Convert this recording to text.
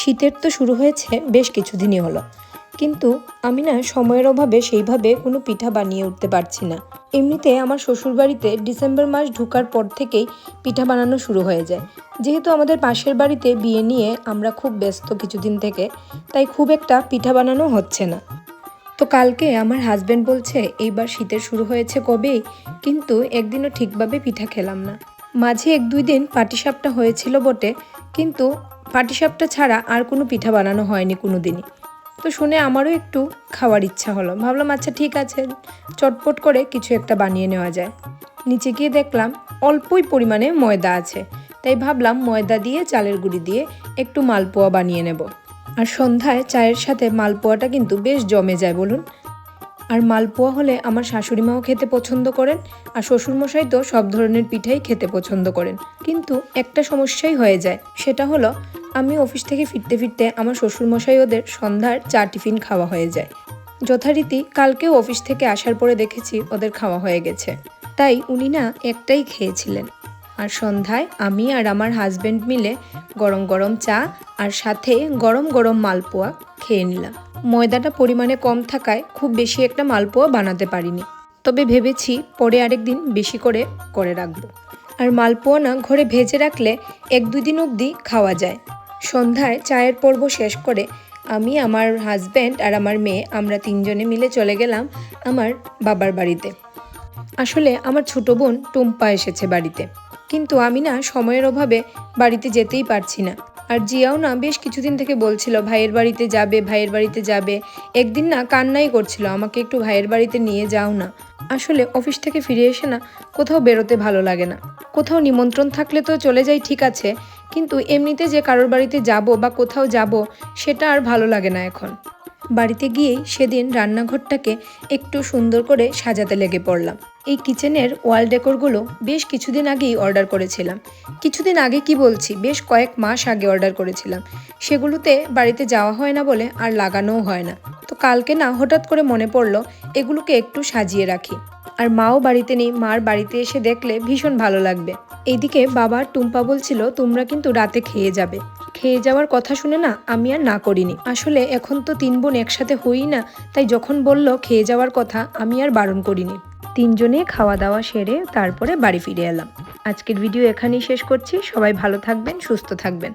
শীতের তো শুরু হয়েছে বেশ কিছুদিনই হলো, কিন্তু আমি না সময়ের অভাবে সেইভাবে কোনো পিঠা বানিয়ে উঠতে পারছি না। এমনিতে আমার শ্বশুরবাড়িতে ডিসেম্বর মাস ঢোকার পর থেকেই পিঠা বানানো শুরু হয়ে যায়। যেহেতু আমাদের পাশের বাড়িতে বিয়ে নিয়ে আমরা খুব ব্যস্ত কিছুদিন থেকে, তাই খুব একটা পিঠা বানানো হচ্ছে না। তো কালকে আমার হাজব্যান্ড বলছে এইবার শীতের শুরু হয়েছে কবেই, কিন্তু একদিনও ঠিকভাবে পিঠা খেলাম না। মাঝে 1-2 দিন পাটিসাপটা হয়েছিল বটে, কিন্তু পাটিসাপটা ছাড়া আর কোনো পিঠা বানানো হয়নি কোনো দিনই। তো শুনে আমারও একটু খাওয়ার ইচ্ছা হলো, ভাবলাম আচ্ছা ঠিক আছে, চটপট করে কিছু একটা বানিয়ে নেওয়া যায়। নিচে গিয়ে দেখলাম অল্পই পরিমাণে ময়দা আছে, তাই ভাবলাম ময়দা দিয়ে চালের গুঁড়ি দিয়ে একটু মালপোয়া বানিয়ে নেব। আর সন্ধ্যায় চায়ের সাথে মালপোয়াটা কিন্তু বেশ জমে যায় বলুন। আর মালপোয়া হলে আমার শাশুড়ি মাও খেতে পছন্দ করেন, আর শ্বশুরমশাই তো সব ধরনের পিঠাই খেতে পছন্দ করেন। কিন্তু একটা সমস্যাই হয়ে যায়, সেটা হলো আমি অফিস থেকে ফিরতে ফিরতে আমার শ্বশুরমশাই ওদের সন্ধ্যার চা টিফিন খাওয়া হয়ে যায়। যথারীতি কালকেও অফিস থেকে আসার পরে দেখেছি ওদের খাওয়া হয়ে গেছে, তাই উনি না একটাই খেয়েছিলেন। আর সন্ধ্যায় আমি আর আমার হাজব্যান্ড মিলে গরম গরম চা আর সাথে গরম গরম মালপোয়া খেয়ে নিলাম। ময়দাটা পরিমাণে কম থাকায় খুব বেশি একটা মালপোয়া বানাতে পারিনি, তবে ভেবেছি পরে আরেকদিন বেশি করে করে রাখবো। আর মালপোয়া না ঘরে ভেজে রাখলে 1-2 দিন অবধি খাওয়া যায়। সন্ধ্যায় চায়ের পর্ব শেষ করে আমি, আমার হাজব্যান্ড আর আমার মেয়ে আমরা 3 জনে মিলে চলে গেলাম আমার বাবার বাড়িতে। আসলে আমার ছোট বোন টুম্পা এসেছে বাড়িতে, কিন্তু আমি না সময়ের অভাবে বাড়িতে যেতেই পারছি না। আর জিয়াও না বেশ কিছুদিন থেকে বলছিল ভাইয়ের বাড়িতে যাবে, ভাইয়ের বাড়িতে যাবে। একদিন না কান্নাই করছিল, আমাকে একটু ভাইয়ের বাড়িতে নিয়ে যাও না। আসলে অফিস থেকে ফিরে এসে না কোথাও বেরোতে ভালো লাগে না। কোথাও নিমন্ত্রণ থাকলে তো চলে যাই ঠিক আছে, কিন্তু এমনিতে যে কারোর বাড়িতে যাব বা কোথাও যাব সেটা আর ভালো লাগে না এখন। বাড়িতে গিয়েই সেদিন রান্নাঘরটাকে একটু সুন্দর করে সাজাতে লেগে পড়লাম। এই কিচেনের ওয়াল ডেকোরগুলো বেশ কিছুদিন আগেই অর্ডার করেছিলাম। কিছুদিন আগে কি বলছি, বেশ কয়েক মাস আগে অর্ডার করেছিলাম। সেগুলোতে বাড়িতে যাওয়া হয় না বলে আর লাগানোও হয় না। তো কালকে না হঠাৎ করে মনে পড়লো এগুলোকে একটু সাজিয়ে রাখি। আর মাও বাড়িতে নেই, মার বাড়িতে এসে দেখলে ভীষণ ভালো লাগবে। এইদিকে বাবা টুম্পা বলছিল তোমরা কিন্তু রাতে খেয়ে যাবে। খেয়ে যাওয়ার কথা শুনে না আমি আর না করিনি। আসলে এখন তো 3 বোন একসাথে হই না, তাই যখন বলল খেয়ে যাওয়ার কথা আমি আর বারণ করিনি। 3 জনে খাওয়া দাওয়া সেরে তারপরে বাড়ি ফিরে এলাম। আজকের ভিডিও এখানেই শেষ করছি। সবাই ভালো থাকবেন, সুস্থ থাকবেন।